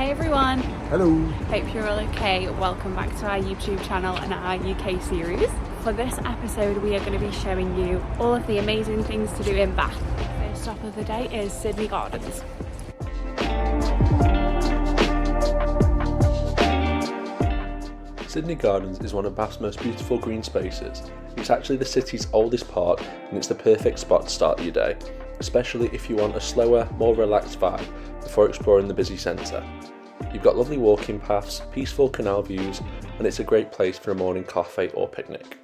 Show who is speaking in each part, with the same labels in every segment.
Speaker 1: Hi everyone!
Speaker 2: Hello!
Speaker 1: Hope you're all okay. Welcome back to our YouTube channel and our UK series. For this episode we are going to be showing you all of the amazing things to do in Bath. First stop of the day is Sydney Gardens.
Speaker 2: Sydney Gardens is one of Bath's most beautiful green spaces. It's actually the city's oldest park and it's the perfect spot to start your day, especially if you want a slower, more relaxed vibe before exploring the busy centre. You've got lovely walking paths, peaceful canal views, and it's a great place for a morning coffee or picnic.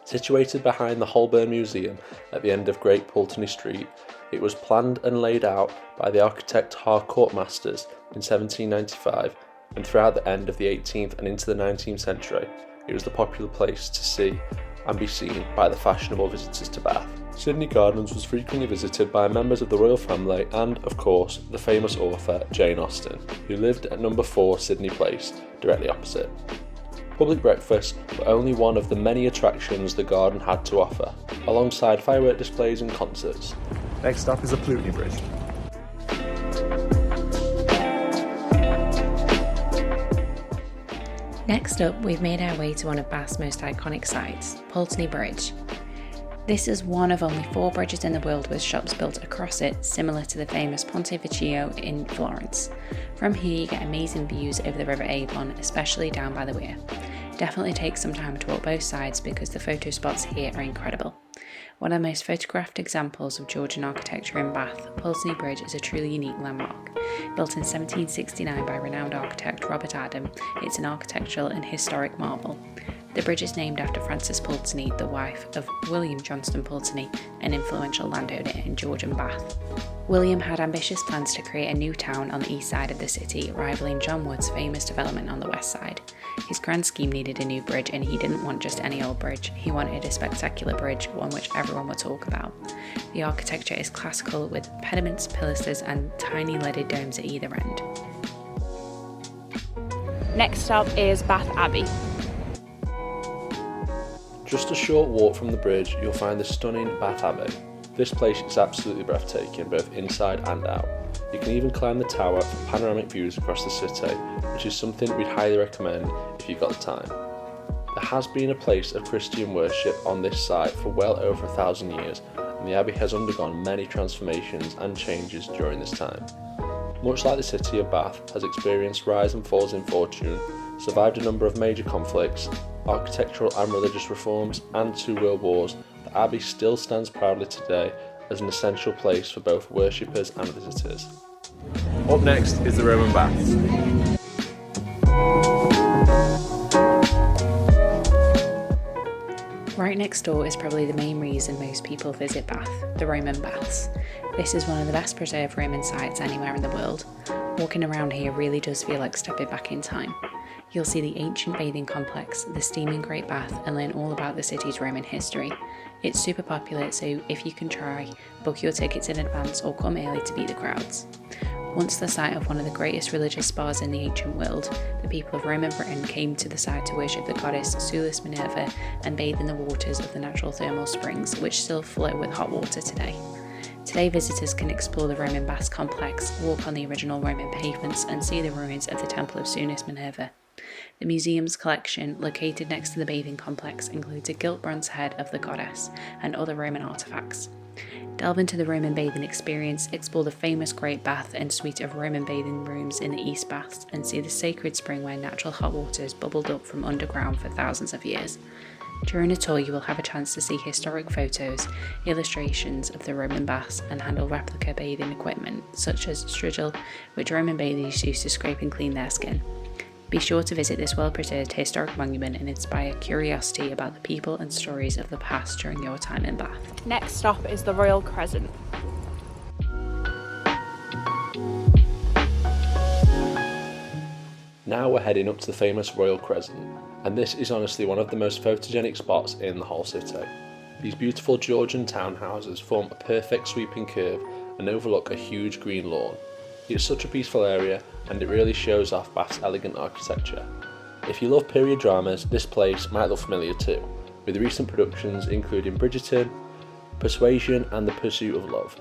Speaker 2: Situated behind the Holburne Museum at the end of Great Pulteney Street, it was planned and laid out by the architect Harcourt Masters in 1795, and throughout the end of the 18th and into the 19th century, it was the popular place to see and be seen by the fashionable visitors to Bath. Sydney Gardens was frequently visited by members of the royal family and, of course, the famous author Jane Austen, who lived at number 4 Sydney Place, directly opposite. Public breakfasts were only one of the many attractions the garden had to offer, alongside firework displays and concerts.
Speaker 3: Next up is the Pulteney Bridge.
Speaker 4: Next up, we've made our way to one of Bath's most iconic sites, Pulteney Bridge. This is one of only 4 bridges in the world with shops built across it, similar to the famous Ponte Vecchio in Florence. From here you get amazing views over the River Avon, especially down by the weir. Definitely take some time to walk both sides because the photo spots here are incredible. One of the most photographed examples of Georgian architecture in Bath, Pulteney Bridge is a truly unique landmark. Built in 1769 by renowned architect Robert Adam, it's an architectural and historic marvel. The bridge is named after Frances Pulteney, the wife of William Johnston Pulteney, an influential landowner in Georgian Bath. William had ambitious plans to create a new town on the east side of the city, rivaling John Wood's famous development on the west side. His grand scheme needed a new bridge, and he didn't want just any old bridge. He wanted a spectacular bridge, one which everyone would talk about. The architecture is classical with pediments, pilasters and tiny leaded domes at either end.
Speaker 1: Next stop is Bath Abbey.
Speaker 2: Just a short walk from the bridge, you'll find the stunning Bath Abbey. This place is absolutely breathtaking, both inside and out. You can even climb the tower for panoramic views across the city, which is something we'd highly recommend if you've got the time. There has been a place of Christian worship on this site for well over 1,000 years, and the Abbey has undergone many transformations and changes during this time. Much like the city of Bath has experienced rise and falls in fortune, survived a number of major conflicts, architectural and religious reforms, and 2 world wars, the Abbey still stands proudly today as an essential place for both worshippers and visitors.
Speaker 3: Up next is the Roman Baths.
Speaker 4: Right next door is probably the main reason most people visit Bath, the Roman Baths. This is one of the best preserved Roman sites anywhere in the world. Walking around here really does feel like stepping back in time. You'll see the ancient bathing complex, the steaming Great Bath, and learn all about the city's Roman history. It's super popular, so if you can try, book your tickets in advance or come early to beat the crowds. Once the site of one of the greatest religious spas in the ancient world, the people of Roman Britain came to the site to worship the goddess Sulis Minerva and bathe in the waters of the natural thermal springs, which still flow with hot water today. Today visitors can explore the Roman Baths complex, walk on the original Roman pavements and see the ruins of the Temple of Sulis Minerva. The museum's collection, located next to the bathing complex, includes a gilt bronze head of the goddess and other Roman artefacts. Delve into the Roman bathing experience, explore the famous Great Bath and suite of Roman bathing rooms in the East Baths, and see the sacred spring where natural hot waters bubbled up from underground for thousands of years. During a tour you will have a chance to see historic photos, illustrations of the Roman baths and handle replica bathing equipment such as strigil, which Roman bathers used to scrape and clean their skin. Be sure to visit this well-preserved historic monument and inspire curiosity about the people and stories of the past during your time in Bath.
Speaker 1: Next stop is the Royal Crescent.
Speaker 2: Now we're heading up to the famous Royal Crescent, and this is honestly one of the most photogenic spots in the whole city. These beautiful Georgian townhouses form a perfect sweeping curve and overlook a huge green lawn. It's such a peaceful area and it really shows off Bath's elegant architecture. If you love period dramas, this place might look familiar too, with recent productions including Bridgerton, Persuasion and The Pursuit of Love.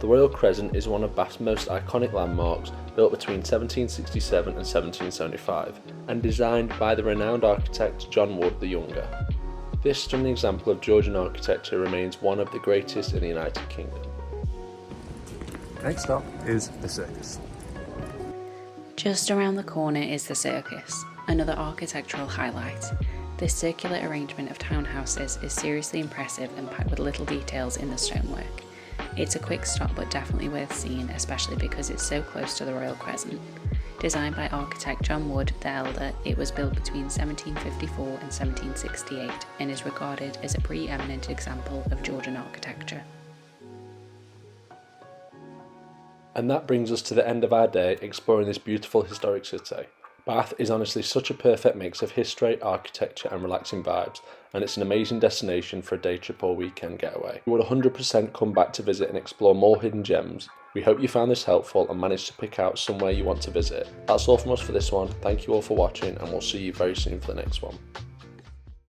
Speaker 2: The The Royal Crescent is one of Bath's most iconic landmarks, built between 1767 and 1775, and designed by the renowned architect John Wood the Younger. This stunning example of Georgian architecture remains one of the greatest in the United Kingdom.
Speaker 3: Next stop is the circus.
Speaker 4: Just around the corner is the circus, another architectural highlight. This circular arrangement of townhouses is seriously impressive and packed with little details in the stonework. It's a quick stop but definitely worth seeing, especially because it's so close to the Royal Crescent. Designed by architect John Wood the Elder, it was built between 1754 and 1768 and is regarded as a pre-eminent example of Georgian architecture.
Speaker 2: And that brings us to the end of our day exploring this beautiful historic city. Bath is honestly such a perfect mix of history, architecture and relaxing vibes, and it's an amazing destination for a day trip or weekend getaway. We would 100% come back to visit and explore more hidden gems. We hope you found this helpful and managed to pick out somewhere you want to visit. That's all from us for this one. Thank you all for watching, and we'll see you very soon for the next one.